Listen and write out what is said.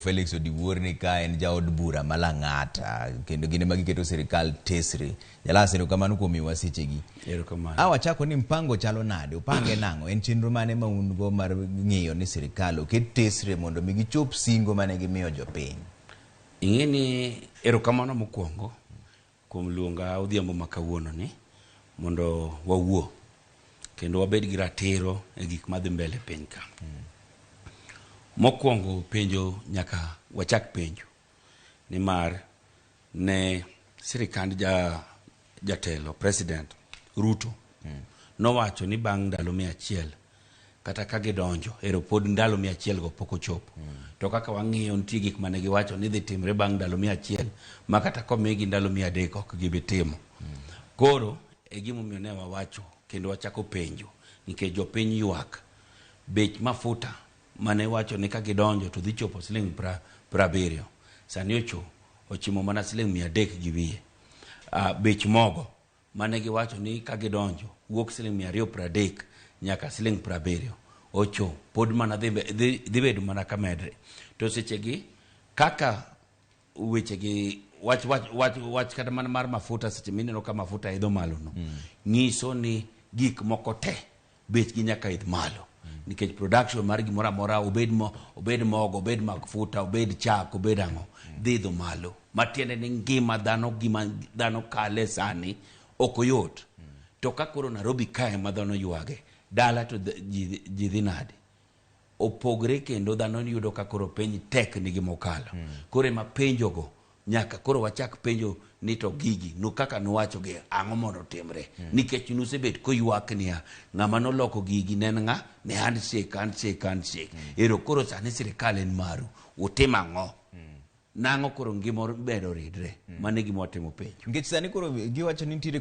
Felix Odiwuor ka en jaod bura malang'ata kendo gine magiketo sirikal tesre jalasero kamano kuom wasichegi. Wachako ni mpango chalo nade upange nang'o en chenro mane ma un go mar ng'iyo ni sirikal oket tesre mondo mi gichop singo mane gimiyo jopiny. Ing'eni erokamano mokwongo kuom luonga odhiambo ma kawuono ni mondo wawuo kendo wabed gi ratiro e gik madhi mbele piny ka. Mokwongo penjo nyaka wachak penjo ni mar ne sirikand jatelo president Ruto nowacho ni bang' ndalo 100 kata ka gidonjo pod ndalo 100 go pok ochopo. To kaka wang'iyo nitie gik mane giwacho ni dhi timre bang' ndalo 100 ma kata komigi ndalo 300 ok gibitimo. Koro e gimomiyo ne wawacho kendo wachako penjo nikech jopiny ywak bech mafuta mane wacho ni ka gidonjo to dhi chopo siling 70 sani ochimo mana siling 300 gi wiye. Bech mogo mane giwacho ni ka gidonjo wuok siling 230 nyaka siling 70 pod mana dhi bedo mana ka medre. To sechegi kaka wechegi wach kata mana mar mafuta seche mineno ka mafuta idho malo no nyiso ni gik moko te bechgi nyaka idh malo nikech production mar gimoro amora obed mogo obed mafuta obed chak obed ang'o dhi idho malo matiende ni ngima dhano kale sani ok oyot. To ka koro Nairobi kae ma dhano ywage dala to ji dhi nade opogre kendo dhano yudo ka koro piny tek nigi mokalo. Koro ema penjogo nyaka koro wachak penjo ni to gigi no kaka nuwacho ge ang'o mondo timre nikech nusebet koywak niya ng'ama noloko gigi nen ng'a ne handshake. Ero koro sani sirikal en maru utim ang'o nang'o koro ngima bedo ridre mane gima watimo penjo. Nikech sani koro giwacho ni nitiere